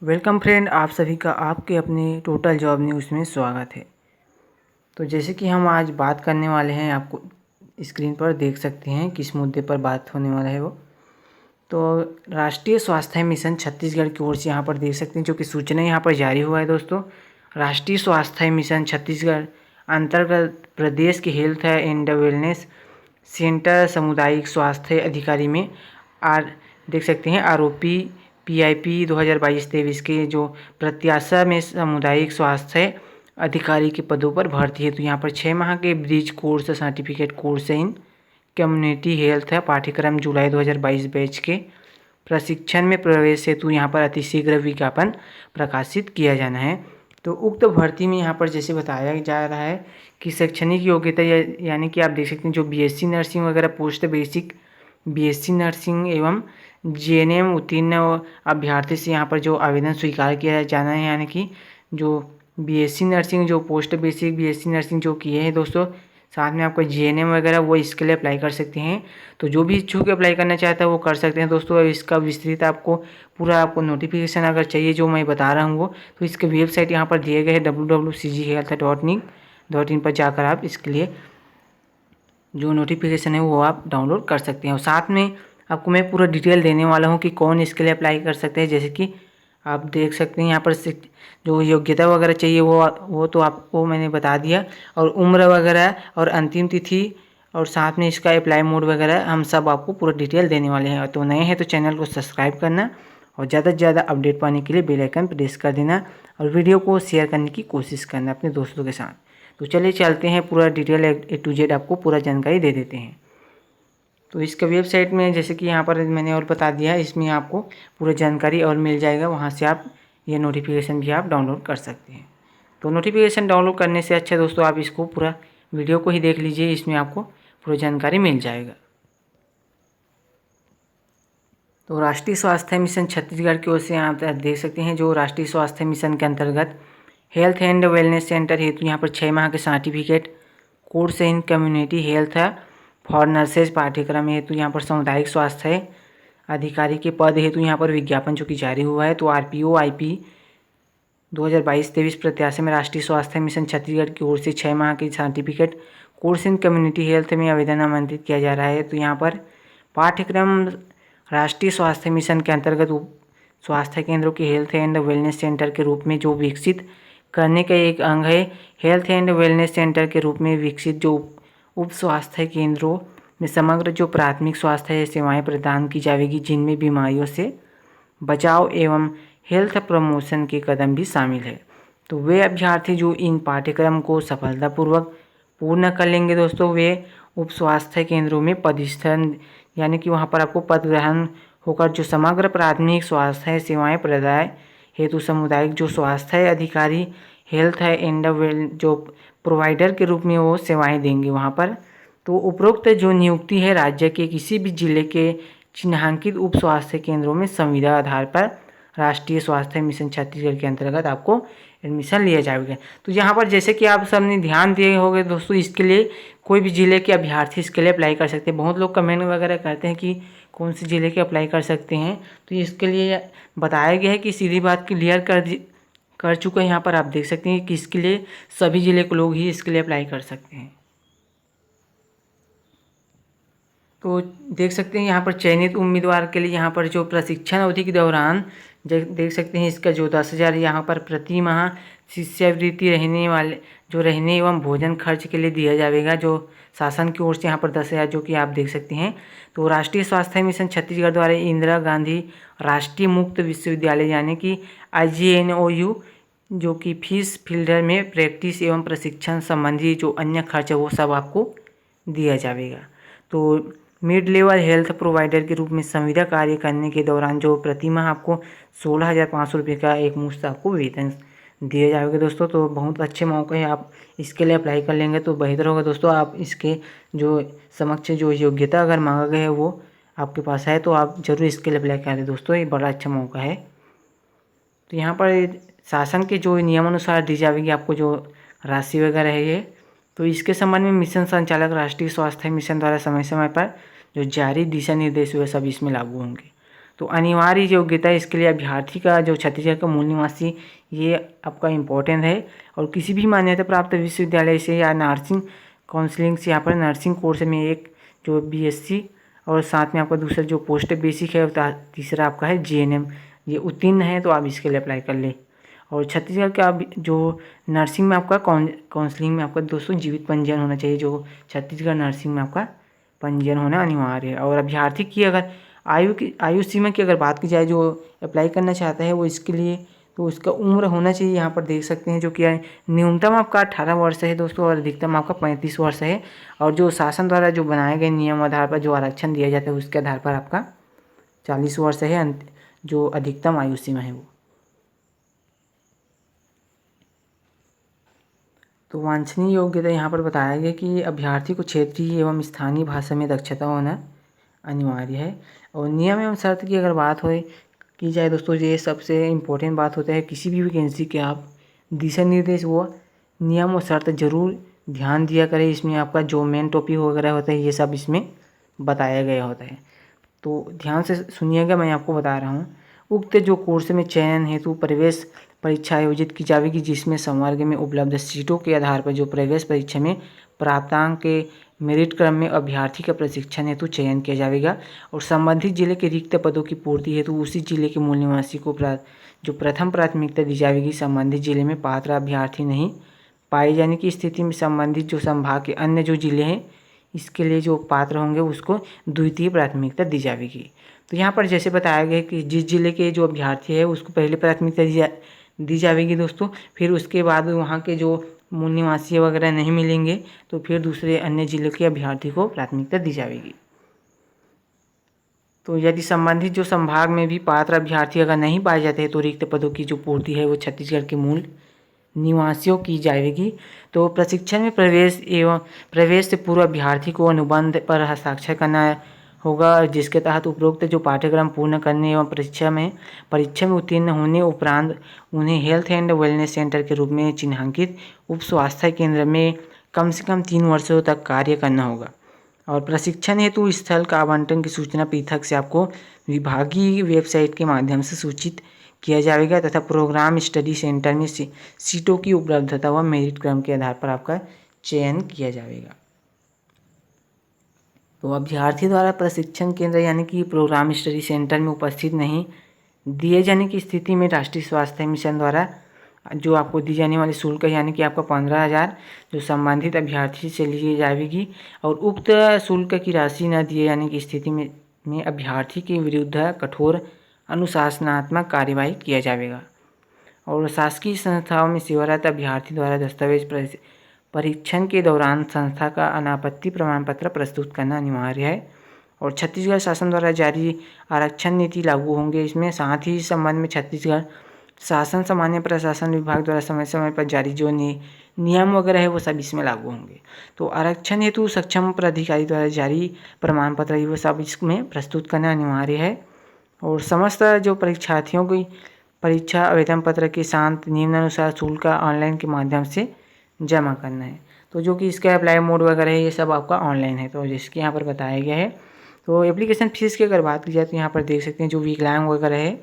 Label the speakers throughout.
Speaker 1: Welcome friend, आप सभी का आपके अपने टोटल जॉब न्यूज़ में स्वागत है। तो जैसे कि हम आज बात करने वाले हैं, आपको स्क्रीन पर देख सकते हैं किस मुद्दे पर बात होने वाला है वो। तो राष्ट्रीय स्वास्थ्य मिशन छत्तीसगढ़ की ओर से यहाँ पर देख सकते हैं जो कि सूचना यहाँ पर जारी हुआ है दोस्तों। राष्ट्रीय स्वास्थ्य मिशन छत्तीसगढ़ अंतर्गत प्रदेश के हेल्थ एंड वेलनेस सेंटर सामुदायिक स्वास्थ्य अधिकारी में देख सकते हैं आरोपी PIP 2022-23 के जो प्रत्याशा में सामुदायिक स्वास्थ्य अधिकारी के पदों पर भर्ती है। तो यहाँ पर 6 माह के bridge course certificate course in community health है पाठ्यक्रम जुलाई 2022 बैच के प्रशिक्षण में प्रवेश हेतु यहाँ पर अतिशीघ्र विज्ञापन प्रकाशित किया जाना है। तो उक्त भर्ती में यहाँ पर जैसे बताया जा रहा है कि शैक्षणिक योग्यता यानी कि आप देख सकते हैं जो BSc नर्सिंग वगैरह पोस्ट बेसिक BSc नर्सिंग एवं JNM उत्तीर्ण अभ्यर्थी से यहाँ पर जो आवेदन स्वीकार किया जाना है, यानी कि जो BSc नर्सिंग जो पोस्ट बेसिक BSc नर्सिंग जो किए हैं दोस्तों, साथ में आपको JNM वगैरह वो इसके लिए अप्लाई कर सकते हैं। तो जो भी इच्छुक अप्लाई करना चाहता है वो कर सकते हैं दोस्तों। इसका विस्तृत आपको नोटिफिकेशन अगर चाहिए जो मैं बता रहा हूँ वो, तो इसके वेबसाइट यहाँ पर दिए गए हैं www.cghealth.in पर जाकर आप इसके लिए जो नोटिफिकेशन है वो आप डाउनलोड कर सकते हैं। और साथ में आपको मैं पूरा डिटेल देने वाला हूँ कि कौन इसके लिए अप्लाई कर सकते हैं। जैसे कि आप देख सकते हैं यहाँ पर जो योग्यता वगैरह चाहिए वो तो आपको मैंने बता दिया, और उम्र वगैरह और अंतिम तिथि और साथ में इसका अप्लाई मोड वगैरह हम सब आपको पूरा डिटेल देने वाले हैं। तो नए हैं तो चैनल को सब्सक्राइब करना और ज़्यादा से ज़्यादा अपडेट पाने के लिए बेल आइकन प्रेस कर देना और वीडियो को शेयर करने की कोशिश करना अपने दोस्तों के साथ। तो चलिए चलते हैं, पूरा डिटेल A to Z आपको पूरा जानकारी दे देते हैं। तो इसका वेबसाइट में जैसे कि यहाँ पर मैंने और बता दिया, इसमें आपको पूरा जानकारी और मिल जाएगा, वहाँ से आप ये नोटिफिकेशन भी आप डाउनलोड कर सकते हैं। तो नोटिफिकेशन डाउनलोड करने से अच्छा दोस्तों आप इसको पूरा वीडियो को ही देख लीजिए, इसमें आपको पूरा जानकारी मिल जाएगा। तो राष्ट्रीय स्वास्थ्य मिशन छत्तीसगढ़ की ओर से आप देख सकते हैं जो राष्ट्रीय स्वास्थ्य मिशन के अंतर्गत हेल्थ एंड वेलनेस सेंटर हेतु यहाँ पर 6 माह के certificate course in community health for nurses पाठ्यक्रम हेतु यहाँ पर सामुदायिक स्वास्थ्य अधिकारी के पद हेतु यहाँ पर विज्ञापन जो कि जारी हुआ है। तो RPO IP 2022-23 प्रत्याशा में राष्ट्रीय स्वास्थ्य मिशन छत्तीसगढ़ की ओर से 6 माह के certificate course in community health में आवेदन आमंत्रित किया जा रहा है। तो यहाँ पर पाठ्यक्रम राष्ट्रीय स्वास्थ्य मिशन के अंतर्गत स्वास्थ्य केंद्रों के हेल्थ एंड वेलनेस सेंटर के रूप में जो विकसित करने का एक अंग है। हेल्थ एंड वेलनेस सेंटर के रूप में विकसित जो उप स्वास्थ्य केंद्रों में समग्र जो प्राथमिक स्वास्थ्य सेवाएं प्रदान की जाएगी, जिनमें बीमारियों से बचाव एवं हेल्थ प्रमोशन के कदम भी शामिल है। तो वे अभ्यर्थी जो इन पाठ्यक्रम को सफलतापूर्वक पूर्ण कर लेंगे दोस्तों, वे उप स्वास्थ्य केंद्रों में पदस्थान यानी कि वहाँ पर आपको पद ग्रहण होकर जो समग्र प्राथमिक स्वास्थ्य सेवाएं प्रदाय हेतु सामुदायिक जो स्वास्थ्य अधिकारी हेल्थ एंड वेल जो प्रोवाइडर के रूप में वो सेवाएं देंगे वहाँ पर। तो उपरोक्त जो नियुक्ति है राज्य के किसी भी जिले के चिन्हांकित उप स्वास्थ्य केंद्रों में संविदा आधार पर राष्ट्रीय स्वास्थ्य मिशन छत्तीसगढ़ के अंतर्गत आपको एडमिशन लिया जाएगा। तो यहाँ पर जैसे कि आप सबने ध्यान दिए होंगे दोस्तों, इसके लिए कोई भी ज़िले के अभ्यर्थी इसके लिए अप्लाई कर सकते हैं। बहुत लोग कमेंट वगैरह करते हैं कि कौन से ज़िले के अप्लाई कर सकते हैं, तो इसके लिए बताया गया है कि सीधी बात क्लियर कर चुका है। यहाँ पर आप देख सकते हैं कि इसके लिए सभी ज़िले के लोग ही इसके लिए अप्लाई कर सकते हैं। तो देख सकते हैं यहाँ पर चयनित उम्मीदवार के लिए यहाँ पर जो प्रशिक्षण अवधि के दौरान देख सकते हैं इसका जो 10,000 यहाँ पर प्रति माह शिष्यवृत्ति रहने एवं भोजन खर्च के लिए दिया जाएगा, जो शासन की ओर से यहाँ पर 10,000 जो कि आप देख सकते हैं। तो राष्ट्रीय स्वास्थ्य मिशन छत्तीसगढ़ द्वारा इंदिरा गांधी राष्ट्रीय मुक्त विश्वविद्यालय यानी कि IGNOU जो कि फीस फील्डर में प्रैक्टिस एवं प्रशिक्षण संबंधी जो अन्य खर्च है वो सब आपको दिया जाएगा। तो मिड लेवल हेल्थ प्रोवाइडर के रूप में संविदा कार्य करने के दौरान जो प्रति माह आपको 16,500 रुपये का एक मुश्त आपको वेतन दिया जाएगा दोस्तों। तो बहुत अच्छे मौके हैं, आप इसके लिए अप्लाई कर लेंगे तो बेहतर होगा दोस्तों। आप इसके जो समक्ष जो योग्यता अगर मांगा गया है वो आपके पास है तो आप जरूर इसके लिए अप्लाई करें दोस्तों, ये बड़ा अच्छा मौका है। तो यहाँ पर शासन के जो नियमानुसार दी जाएगी आपको जो राशि वगैरह है ये, तो इसके संबंध में मिशन संचालक राष्ट्रीय स्वास्थ्य मिशन द्वारा समय समय पर जो जारी दिशा निर्देश हुए सब इसमें लागू होंगे। तो अनिवार्य योग्यता इसके लिए अभ्यर्थी का जो छत्तीसगढ़ का मूल निवासी, ये आपका इम्पोर्टेंट है। और किसी भी मान्यता प्राप्त विश्वविद्यालय से या नर्सिंग काउंसलिंग से यहाँ पर नर्सिंग कोर्स में एक जो BSc और साथ में आपका दूसरा जो पोस्ट बेसिक है, तीसरा आपका है GNM, ये उत्तीर्ण है तो आप इसके लिए अप्लाई कर ले। और छत्तीसगढ़ का जो नर्सिंग में आपका काउंसलिंग में आपका दोस्तों जीवित पंजीयन होना चाहिए, जो छत्तीसगढ़ नर्सिंग में आपका पंजीयन होना अनिवार्य है। और अभ्यर्थी की अगर आयु सीमा की अगर बात की जाए, जो अप्लाई करना चाहता है वो इसके लिए, तो उसका उम्र होना चाहिए, यहाँ पर देख सकते हैं, जो कि न्यूनतम आपका 18 वर्ष है दोस्तों और अधिकतम आपका 35 वर्ष है। और जो शासन द्वारा जो बनाए गए नियम आधार पर जो आरक्षण दिया जाता है उसके आधार पर आपका 40 वर्ष है जो अधिकतम आयु सीमा है वो। तो वांछनीय योग्यता यहाँ पर बताया गया कि अभ्यर्थी को क्षेत्रीय एवं स्थानीय भाषा में दक्षता होना अनिवार्य है। और नियम एवं शर्त की अगर बात की जाए दोस्तों, ये सबसे इम्पोर्टेंट बात होता है किसी भी वैकेंसी के आप दिशा निर्देश वो नियम और शर्त जरूर ध्यान दिया करें। इसमें आपका जो मेन टॉपिक वगैरह होता है ये सब इसमें बताया गया होता है, तो ध्यान से सुनिएगा, मैं आपको बता रहा हूँ। उक्त जो कोर्स में चयन हेतु प्रवेश परीक्षा आयोजित की जाएगी, जिसमें संवर्ग में उपलब्ध सीटों के आधार पर जो प्रवेश परीक्षा में प्राप्तांक के मेरिट क्रम में अभ्यर्थी का प्रशिक्षण हेतु चयन किया जाएगा। और संबंधित जिले के रिक्त पदों की पूर्ति हेतु उसी जिले के मूल निवासी को जो प्रथम प्राथमिकता दी जाएगी। संबंधित जिले में पात्र अभ्यर्थी नहीं पाए जाने की स्थिति में संबंधित जो संभाग के अन्य जो जिले हैं इसके लिए जो पात्र होंगे उसको द्वितीय प्राथमिकता दी जाएगी। तो यहाँ पर जैसे बताया गया कि जिस जिले के जो अभ्यर्थी है उसको पहले प्राथमिकता दी जाएगी दोस्तों, फिर उसके बाद वहाँ के जो मूल निवासी वगैरह नहीं मिलेंगे तो फिर दूसरे अन्य जिले के अभ्यर्थी को प्राथमिकता दी जाएगी। तो यदि संबंधित जो संभाग में भी पात्र अभ्यर्थी अगर नहीं पाए जाते हैं तो रिक्त पदों की जो पूर्ति है वो छत्तीसगढ़ के मूल निवासियों की जाएगी। तो प्रशिक्षण में प्रवेश से पूर्व अभ्यर्थी को अनुबंध पर हस्ताक्षर करना होगा, जिसके तहत उपरोक्त जो पाठ्यक्रम पूर्ण करने एवं परीक्षा में उत्तीर्ण होने उपरांत उन्हें हेल्थ एंड वेलनेस सेंटर के रूप में चिन्हांकित उप स्वास्थ्य केंद्र में कम से कम 3 वर्षों तक कार्य करना होगा। और प्रशिक्षण हेतु स्थल का आवंटन की सूचना पृथक से आपको विभागीय वेबसाइट के माध्यम से सूचित किया जाएगा तथा प्रोग्राम स्टडी सेंटर में सीटों की उपलब्धता व मेरिट क्रम के आधार पर आपका चयन किया जाएगा। तो अभ्यर्थी द्वारा प्रशिक्षण केंद्र यानी कि प्रोग्राम स्टडी सेंटर में उपस्थित नहीं दिए जाने की स्थिति में राष्ट्रीय स्वास्थ्य मिशन द्वारा जो आपको दी जाने वाली शुल्क यानी कि आपका 15,000 जो संबंधित अभ्यर्थी से ली जाएगी। और उक्त शुल्क की राशि न दिए जाने की स्थिति में अभ्यर्थी के विरुद्ध कठोर अनुशासनात्मक कार्यवाही किया जाएगा। और शासकीय संस्थाओं में सेवारत अभ्यर्थी द्वारा दस्तावेज परीक्षण के दौरान संस्था का अनापत्ति प्रमाण पत्र प्रस्तुत करना अनिवार्य है। और छत्तीसगढ़ शासन द्वारा जारी आरक्षण नीति लागू होंगे इसमें। साथ ही इस संबंध में छत्तीसगढ़ शासन सामान्य प्रशासन विभाग द्वारा समय समय पर जारी जो नियम वगैरह है वो सब इसमें लागू होंगे। तो आरक्षण हेतु सक्षम प्राधिकारी द्वारा जारी प्रमाण पत्र वो सब इसमें प्रस्तुत करना अनिवार्य है। और समस्त जो परीक्षार्थियों की परीक्षा आवेदन पत्र के साथ निम्नानुसार शुल्क ऑनलाइन के माध्यम से जमा करना है। तो जो कि इसका अप्लाई मोड वगैरह है ये सब आपका ऑनलाइन है, तो जिसके यहाँ पर बताया गया है। तो एप्लीकेशन फीस की अगर बात की जाए तो यहाँ पर देख सकते हैं जो विकलांग वगैरह है,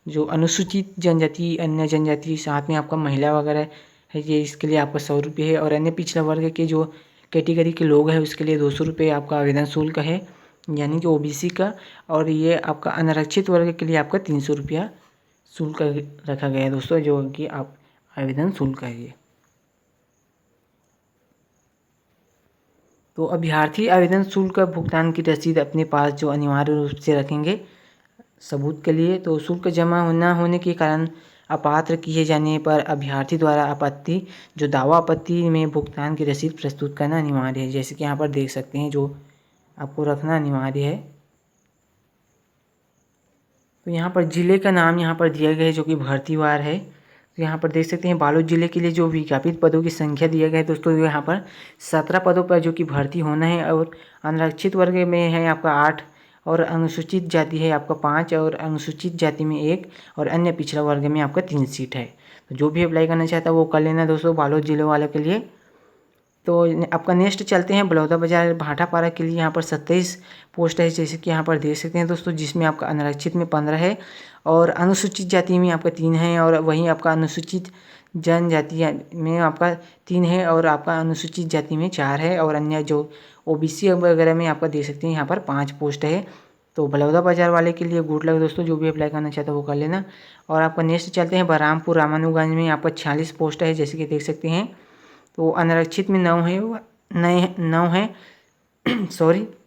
Speaker 1: जो अनुसूचित जनजाति, अन्य जनजाति, साथ में आपका महिला वगैरह है, ये इसके लिए आपका 100 रुपये है। और अन्य पिछड़ा वर्ग के जो कैटेगरी के लोग हैं उसके लिए 200 रुपये आपका आवेदन शुल्क है यानी कि OBC का। और ये आपका अनारक्षित वर्ग के लिए आपका 300 रुपया शुल्क रखा गया है दोस्तों, जो कि आप आवेदन शुल्क है ये। तो अभ्यर्थी आवेदन शुल्क भुगतान की रसीद अपने पास जो अनिवार्य रूप से रखेंगे सबूत के लिए। तो शुल्क जमा न होने के कारण अपात्र किए जाने पर अभ्यर्थी द्वारा दावा आपत्ति में भुगतान की रसीद प्रस्तुत करना अनिवार्य है, जैसे कि यहाँ पर देख सकते हैं जो आपको रखना अनिवार्य है। तो यहाँ पर जिले का नाम यहाँ पर दिया गया है जो कि भर्तीवार है। तो यहाँ पर देख सकते हैं बालोद जिले के लिए जो विज्ञापित पदों की संख्या दिया गया है दोस्तों, यहाँ पर 17 पदों पर जो कि भर्ती होना है। और अनारक्षित वर्ग में है आपका 8 और अनुसूचित जाति है आपका 5 और अनुसूचित जाति में 1 और अन्य पिछड़ा वर्ग में आपका 3 सीट है। तो जो भी अप्लाई करना चाहता है वो कर लेना दोस्तों बालोद जिले वाले के लिए। तो आपका नेक्स्ट चलते हैं बलौदाबाजार भाटापारा के लिए। यहाँ पर 27 पोस्ट है, जैसे कि यहाँ पर देख सकते हैं दोस्तों, जिसमें आपका अनारक्षित में 15 है और अनुसूचित जाति में आपका 3 है, और वहीं आपका अनुसूचित जनजाति में आपका 3 है, और आपका अनुसूचित जाति में 4 है, और अन्य जो ओबीसी वगैरह में आपका देख सकते हैं यहाँ पर 5 पोस्ट है। तो बलौदाबाजार वाले के लिए गुड लक दोस्तों, जो भी अप्लाई करना चाहता है वो कर लेना। और आपका नेक्स्ट चलते हैं बलरामपुर रामानुगंज में, आपका 46 पोस्ट है, जैसे कि देख सकते हैं। तो अनारक्षित में 9 है, 9 है सॉरी, तो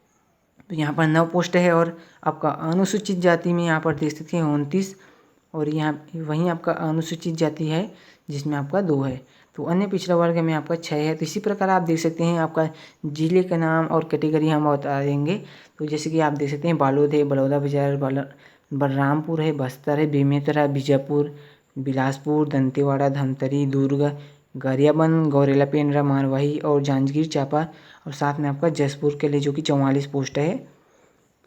Speaker 1: यहाँ पर 9 पोस्ट है, और आपका अनुसूचित जाति में यहाँ पर देख सकते हैं 29, और यहाँ वहीं आपका अनुसूचित जाति है जिसमें आपका 2 है। तो अन्य पिछड़ा वर्ग में आपका 6 है। तो इसी प्रकार आप देख सकते हैं आपका जिले का नाम और कैटेगरी हम बता देंगे। तो जैसे कि आप देख सकते हैं बालोद है, बलौदाबाजार, बलरामपुर है, बस्तर है, बेमेतरा, बीजापुर, बिलासपुर, दंतेवाड़ा, धमतरी, दुर्ग, गरियाबंद, गौरेला पेंड्रा, मारवाही और जांजगीर चांपा, और साथ में आपका जसपुर के लिए जो कि 44 पोस्ट है।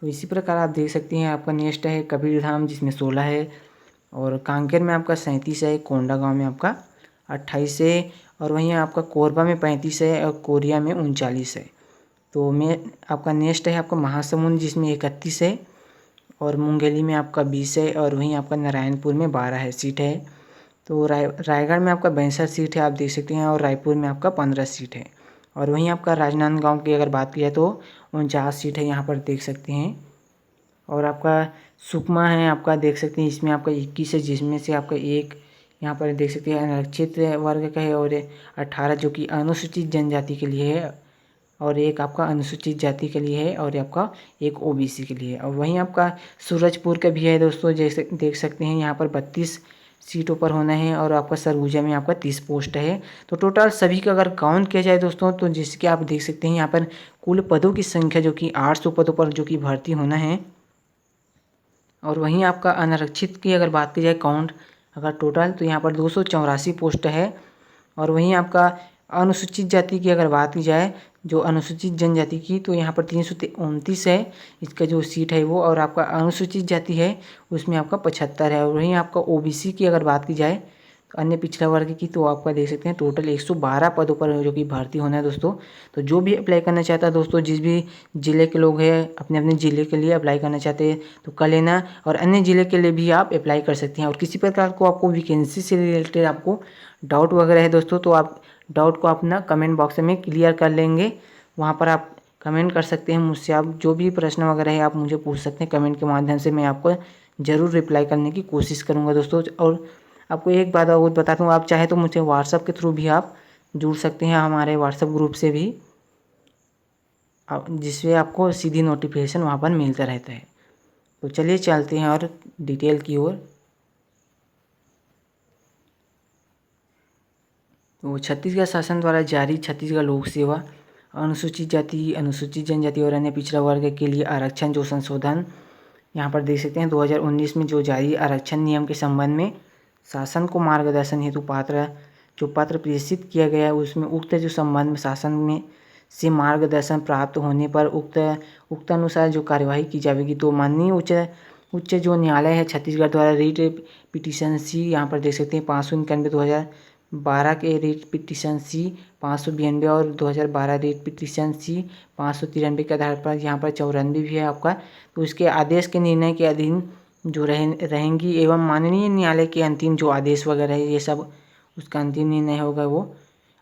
Speaker 1: तो इसी प्रकार आप देख सकते हैं आपका नेक्स्ट है कबीरधाम, जिसमें 16 है, और कांकेर में आपका 37 है, कोंडागांव में आपका 28 है, और वहीं आपका कोरबा में 35 है, और कोरिया में 39 है। तो मैं आपका नेक्स्ट है आपका महासमुंद, जिसमें 31 है, और मुंगेली में आपका 20 है, और वहीं आपका नारायणपुर में 12 है सीट है। तो रायगढ़ में आपका 62 सीट है, आप देख सकते हैं, और रायपुर में आपका 15 सीट है, और वहीं आपका राजनांदगांव की अगर बात की जाए तो 49 सीट है, यहाँ पर देख सकते हैं। और आपका सुकमा है, आपका देख सकते हैं, इसमें आपका 21 है, जिसमें से आपका एक यहाँ पर देख सकते हैं अनारक्षित वर्ग का है, और 18 जो कि अनुसूचित जनजाति के लिए है, और एक आपका अनुसूचित जाति के लिए है, और आपका एक ओबीसी के लिए है। और वहीं आपका सूरजपुर का भी है दोस्तों, जैसे देख सकते हैं यहाँ पर 32 सीटों पर होना है, और आपका सरगुजा में आपका 30 पोस्ट है। तो टोटल सभी का अगर काउंट किया जाए दोस्तों, तो जिसके आप देख सकते हैं यहाँ पर कुल पदों की संख्या जो कि 800 पदों पर जो कि भर्ती होना है। और वहीं आपका अनारक्षित की अगर बात की जाए काउंट अगर टोटल, तो यहाँ पर 284 पोस्ट है। और वहीं आपका अनुसूचित जाति की अगर बात की जाए, जो अनुसूचित जनजाति की, तो यहाँ पर 329 है इसका जो सीट है वो, और आपका अनुसूचित जाति है उसमें आपका 75 है। और वहीं आपका ओबीसी की अगर बात की जाए, तो अन्य पिछड़ा वर्ग की, तो आपका देख सकते हैं टोटल 112 पदों पर जो कि भर्ती होना है दोस्तों। तो जो भी अप्लाई करना चाहता है दोस्तों, जिस भी ज़िले के लोग हैं अपने अपने ज़िले के लिए अप्लाई करना चाहते हैं तो कर लेना, और अन्य ज़िले के लिए भी आप अप्लाई कर सकते हैं। और किसी प्रकार को आपको वैकेंसी से रिलेटेड आपको डाउट वगैरह है दोस्तों, तो आप डाउट को अपना कमेंट बॉक्स में क्लियर कर लेंगे, वहाँ पर आप कमेंट कर सकते हैं मुझसे। आप जो भी प्रश्न वगैरह है आप मुझे पूछ सकते हैं कमेंट के माध्यम से, मैं आपको ज़रूर रिप्लाई करने की कोशिश करूँगा दोस्तों। और आपको एक बात और बताता हूँ, आप चाहे तो मुझे व्हाट्सएप के थ्रू भी आप जुड़ सकते हैं, हमारे व्हाट्सएप ग्रुप से भी, जिससे आपको सीधी नोटिफिकेशन वहाँ पर मिलता रहता है। तो चलिए चलते हैं और डिटेल की ओर। तो छत्तीसगढ़ शासन द्वारा जारी छत्तीसगढ़ लोक सेवा अनुसूचित जाति, अनुसूचित जनजाति और अन्य पिछड़ा वर्ग के लिए आरक्षण जो संशोधन यहाँ पर देख सकते हैं 2019 में जो जारी आरक्षण नियम के संबंध में शासन को मार्गदर्शन हेतु पत्र प्रेषित किया गया है, उसमें उक्त जो संबंध में शासन में से मार्गदर्शन प्राप्त होने पर उक्त अनुसार जो कार्यवाही की जाएगी। तो माननीय उच्च जो न्यायालय है छत्तीसगढ़ द्वारा रीट पिटीशन सी यहाँ पर देख सकते हैं 591 2012 के रीट पिटीशन सी 592 और 2012 रीट पिटीशन सी 593 के आधार पर यहाँ पर 94 भी है आपका। तो इसके आदेश के निर्णय के अधीन जो रहेंगी एवं माननीय न्यायालय के अंतिम जो आदेश वगैरह है ये सब उसका अंतिम निर्णय होगा वो।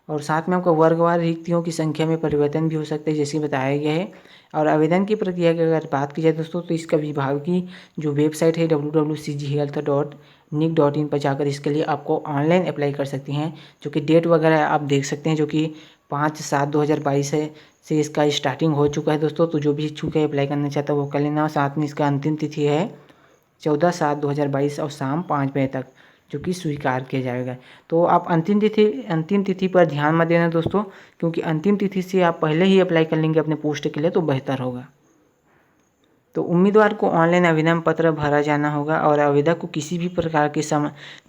Speaker 1: और साथ में आपका वर्गवार रिक्तियों की संख्या में परिवर्तन भी हो सकता है जैसे बताया गया है। और आवेदन की प्रक्रिया की अगर बात की जाए दोस्तों, तो इसका विभाग की जो वेबसाइट है www.cghealth.nic.in पर जाकर इसके लिए आपको ऑनलाइन अप्लाई कर सकते हैं, जो कि डेट वगैरह आप देख सकते हैं, जो कि 5/7/2022 है से इसका स्टार्टिंग हो चुका है दोस्तों। तो जो भी इच्छुक है अप्लाई करना चाहता है वो कर लेना। साथ में इसका अंतिम तिथि है 14/7/2022 और शाम 5 बजे तक, जो कि स्वीकार किया जाएगा। तो आप अंतिम तिथि पर ध्यान मत देना दोस्तों, क्योंकि अंतिम तिथि से आप पहले ही अप्लाई कर लेंगे अपने पोस्ट के लिए तो बेहतर होगा। तो उम्मीदवार को ऑनलाइन आवेदन पत्र भरा जाना होगा, और आवेदक को किसी भी प्रकार के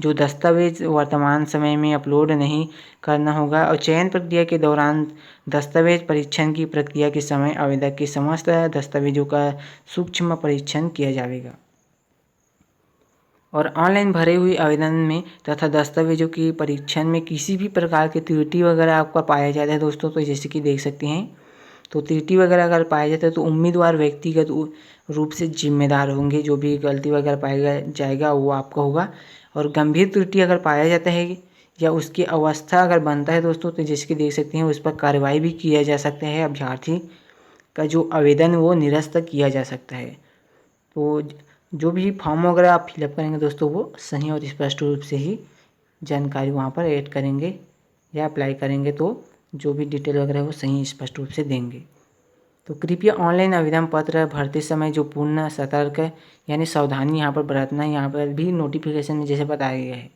Speaker 1: जो दस्तावेज वर्तमान समय में अपलोड नहीं करना होगा। और चयन प्रक्रिया के दौरान दस्तावेज परीक्षण की प्रक्रिया के समय आवेदक के समस्त दस्तावेजों का सूक्ष्म परीक्षण किया जाएगा। और ऑनलाइन भरे हुए आवेदन में तथा दस्तावेजों की परीक्षण में किसी भी प्रकार की त्रुटि वगैरह आपका पाया जाता है दोस्तों, तो जैसे कि देख सकते हैं, तो त्रुटि वगैरह अगर पाया जाता है तो उम्मीदवार व्यक्तिगत रूप से जिम्मेदार होंगे। जो भी गलती वगैरह पाया जाएगा वो आपका होगा। और गंभीर त्रुटि अगर पाया जाता है या उसकी अवस्था अगर बनता है दोस्तों, तो जैसे कि देख सकते हैं उस पर कार्रवाई भी किया जा सकता है। अभ्यर्थी का जो आवेदन वो निरस्त किया जा सकता है। तो जो भी फॉर्म वगैरह आप फिलअप करेंगे दोस्तों, वो सही और स्पष्ट रूप से ही जानकारी वहाँ पर ऐड करेंगे या अप्लाई करेंगे, तो जो भी डिटेल वगैरह है वो सही स्पष्ट रूप से देंगे। तो कृपया ऑनलाइन आवेदन पत्र भरते समय जो पूर्ण सतर्क यानी सावधानी यहाँ पर बरतना, यहाँ पर भी नोटिफिकेशन में जैसे बताया गया है।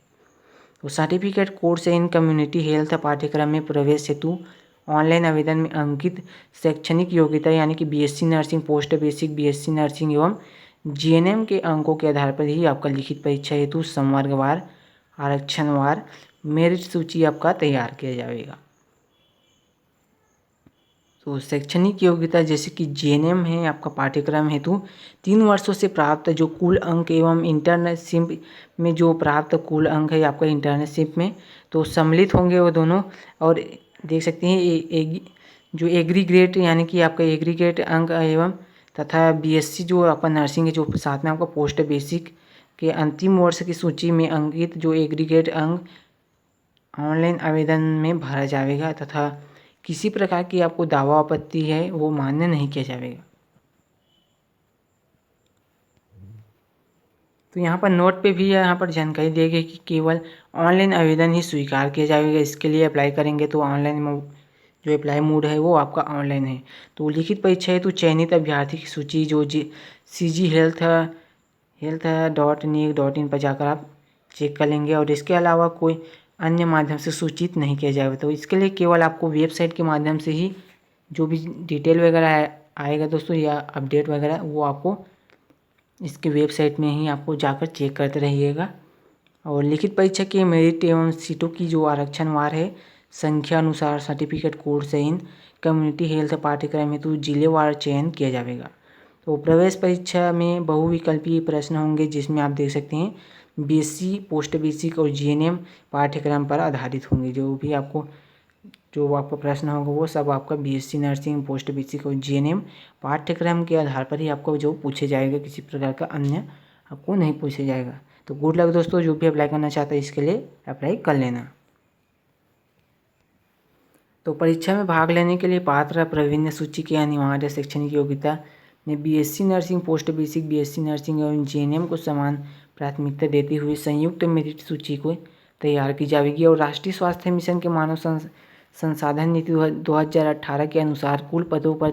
Speaker 1: तो certificate course in community health पाठ्यक्रम में प्रवेश हेतु ऑनलाइन आवेदन में अंकित शैक्षणिक योग्यता यानी कि BSc nursing, post basic BSc nursing एवं जीएनएम के अंकों के आधार पर ही आपका लिखित परीक्षा हेतु संवर्गवार आरक्षणवार मेरिट सूची आपका तैयार किया जाएगा। तो शैक्षणिक योग्यता जैसे कि जीएनएम है आपका पाठ्यक्रम हेतु 3 वर्षों से प्राप्त जो कुल अंक एवं इंटर्नशिप में जो प्राप्त कुल अंक है आपका इंटर्नशिप में, तो सम्मिलित होंगे वो दोनों। और देख सकते हैं जो एग्रीग्रेड यानी कि आपका एग्रीग्रेड अंक एवं तथा बीएससी जो आपका नर्सिंग है, जो साथ में आपका पोस्ट बेसिक के अंतिम वर्ष की सूची में अंकित जो एग्रीगेट अंक ऑनलाइन आवेदन में भरा जाएगा तथा किसी प्रकार की आपको दावा आपत्ति है वो मान्य नहीं किया जाएगा। तो यहाँ पर नोट पे भी यहाँ पर जानकारी दी गई कि केवल ऑनलाइन आवेदन ही स्वीकार किया जाएगा। इसके लिए अप्लाई करेंगे तो ऑनलाइन जो अप्लाई मोड है वो आपका ऑनलाइन है। तो लिखित परीक्षा है तो चयनित अभ्यर्थी की सूची जो CG health.nic.in पर जाकर आप चेक कर लेंगे और इसके अलावा कोई अन्य माध्यम से सूचित नहीं किया जाएगा। तो इसके लिए केवल आपको वेबसाइट के माध्यम से ही जो भी डिटेल वगैरह आएगा दोस्तों या अपडेट वगैरह, वो आपको इसके वेबसाइट में ही आपको जाकर चेक करते रहिएगा। और लिखित परीक्षा के मेरिट एवं सीटों की जो आरक्षणवार है संख्या अनुसार certificate course in community health पाठ्यक्रम हेतु जिलेवार चयन किया जाएगा। तो प्रवेश परीक्षा में बहुविकल्पीय प्रश्न होंगे जिसमें आप देख सकते हैं बीएससी, पोस्ट बेसिक और जीएनएम पाठ्यक्रम पर आधारित होंगे। जो आपका प्रश्न होगा वो सब आपका बीएससी नर्सिंग, पोस्ट बेसिक और जीएनएम पाठ्यक्रम के आधार पर ही आपको जो पूछे जाएगा, किसी प्रकार का अन्य आपको नहीं पूछे जाएगा। तो गुड लक दोस्तों, जो भी अप्लाई करना चाहता है इसके लिए अप्लाई कर लेना। तो परीक्षा में भाग लेने के लिए पात्र प्रवीण्य सूची की अनिवार्य शैक्षणिक योग्यता में BSc nursing, post basic BSc nursing एवं जीएनएम को समान प्राथमिकता देते हुए संयुक्त मेरिट सूची को तैयार की जाएगी। और राष्ट्रीय स्वास्थ्य मिशन के मानव संसाधन नीति 2018 के अनुसार कुल पदों पर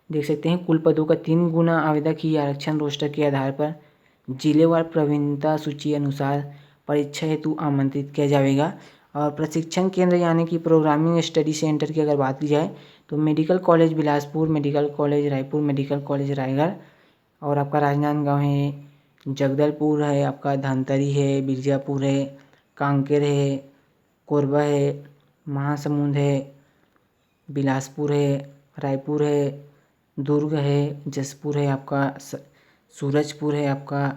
Speaker 1: देख सकते हैं कुल पदों का 3 गुना आवेदक ही आरक्षण रोस्टर के आधार पर जिलेवार प्रवीणता सूची अनुसार परीक्षा हेतु आमंत्रित किया जाएगा। और प्रशिक्षण केंद्र यानी कि प्रोग्रामिंग स्टडी सेंटर की अगर बात की जाए तो medical college Bilaspur, medical college Raipur, medical college Raigarh और आपका राजनांदगांव है, जगदलपुर है, आपका धमतरी है, मिर्ज़ापुर है, कांकेर है, कोरबा है, महासमुंद है, बिलासपुर है, रायपुर है, दुर्ग है, जसपुर है, आपका सूरजपुर है आपका।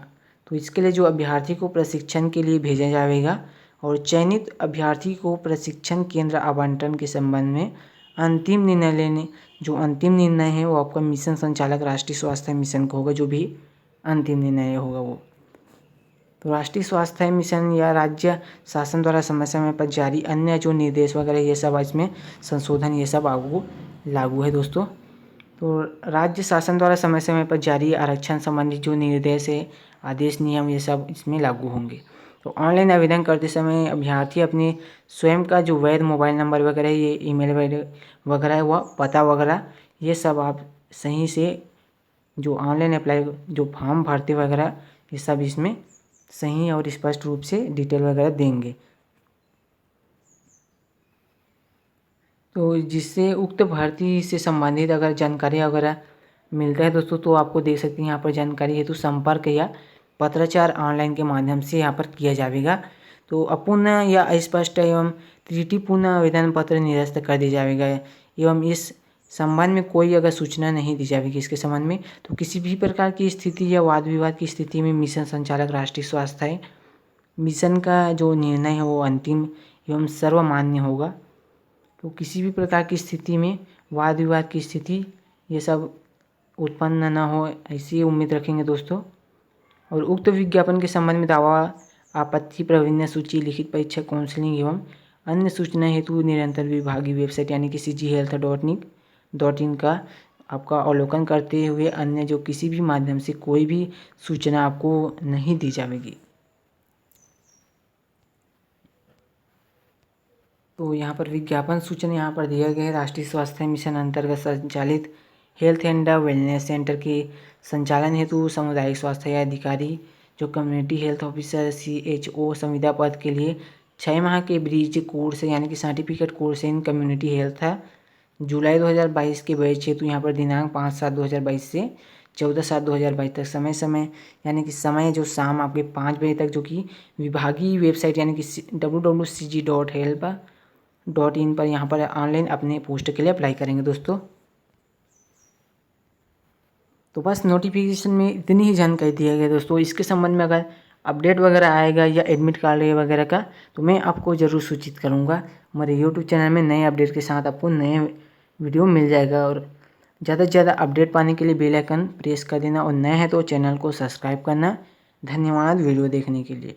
Speaker 1: तो इसके लिए जो अभ्यर्थी को प्रशिक्षण के लिए भेजा जाएगा और चयनित अभ्यर्थी को प्रशिक्षण केंद्र आवंटन के संबंध में अंतिम निर्णय है वो आपका मिशन संचालक राष्ट्रीय स्वास्थ्य मिशन को होगा। जो भी अंतिम निर्णय होगा वो तो राष्ट्रीय स्वास्थ्य मिशन या राज्य शासन द्वारा समय समय पर जारी अन्य जो निर्देश वगैरह ये सब इसमें संशोधन ये सब लागू है दोस्तों। तो राज्य शासन द्वारा समय समय पर जारी आरक्षण संबंधी जो निर्देश है, आदेश, नियम ये सब इसमें लागू होंगे। तो ऑनलाइन आवेदन करते समय अभ्यर्थी अपने स्वयं का जो वैध मोबाइल नंबर वगैरह, ये ईमेल वगैरह है, वह पता वगैरह ये सब आप सही से जो ऑनलाइन अप्लाई जो फॉर्म भरते वगैरह ये सब इसमें सही और स्पष्ट रूप से डिटेल वगैरह देंगे। तो जिससे उक्त भर्ती से संबंधित अगर जानकारी वगैरह मिलता है दोस्तों, तो आपको देख सकते हैं यहाँ पर जानकारी हेतु संपर्क या पत्राचार ऑनलाइन के माध्यम से यहाँ पर किया जाएगा। तो अपूर्ण या अस्पष्ट एवं त्रुटिपूर्ण आवेदन पत्र निरस्त कर दिया जाएगा एवं इस संबंध में कोई अगर सूचना नहीं दी जाएगी इसके संबंध में, तो किसी भी प्रकार की स्थिति या वाद विवाद की स्थिति में मिशन संचालक राष्ट्रीय स्वास्थ्य मिशन का जो निर्णय है वो अंतिम एवं सर्वमान्य होगा। तो किसी भी प्रकार की स्थिति में वाद विवाद की स्थिति ये सब उत्पन्न न हो, ऐसी उम्मीद रखेंगे दोस्तों। और उक्त विज्ञापन के संबंध में दावा, आपत्ति, प्रावीण्य सूची, लिखित परीक्षा, काउंसलिंग एवं अन्य सूचना हेतु निरंतर विभागीय वेबसाइट यानी कि cghealth.in का आपका अवलोकन करते हुए अन्य जो किसी भी माध्यम से कोई भी सूचना आपको नहीं दी जाएगी। तो यहाँ पर विज्ञापन सूचना यहाँ पर दिया गया है। राष्ट्रीय स्वास्थ्य मिशन अंतर्गत संचालित हेल्थ एंड वेलनेस सेंटर के संचालन हेतु सामुदायिक स्वास्थ्य अधिकारी जो कम्युनिटी हेल्थ ऑफिसर CHO संविदा पद के लिए 6 माह के ब्रिज कोर्स यानी कि certificate course in community health है। जुलाई 2022 के बैच हेतु यहाँ पर दिनांक 5/7/2022 से 14/7/2022 तक समय यानी कि समय जो शाम आपके 5 बजे तक, जो कि विभागीय वेबसाइट यानी कि www.cg.health.in पर यहाँ पर ऑनलाइन अपने पोस्ट के लिए अप्लाई करेंगे दोस्तों। तो बस नोटिफिकेशन में इतनी ही जानकारी दिया गया दोस्तों। इसके संबंध में अगर अपडेट वगैरह आएगा या एडमिट कार्ड वगैरह का, तो मैं आपको ज़रूर सूचित करूँगा। हमारे यूट्यूब चैनल में नए अपडेट के साथ आपको नए वीडियो मिल जाएगा। और ज़्यादा से ज़्यादा अपडेट पाने के लिए बेल आइकन प्रेस कर देना और नए हैं तो चैनल को सब्सक्राइब करना। धन्यवाद वीडियो देखने के लिए।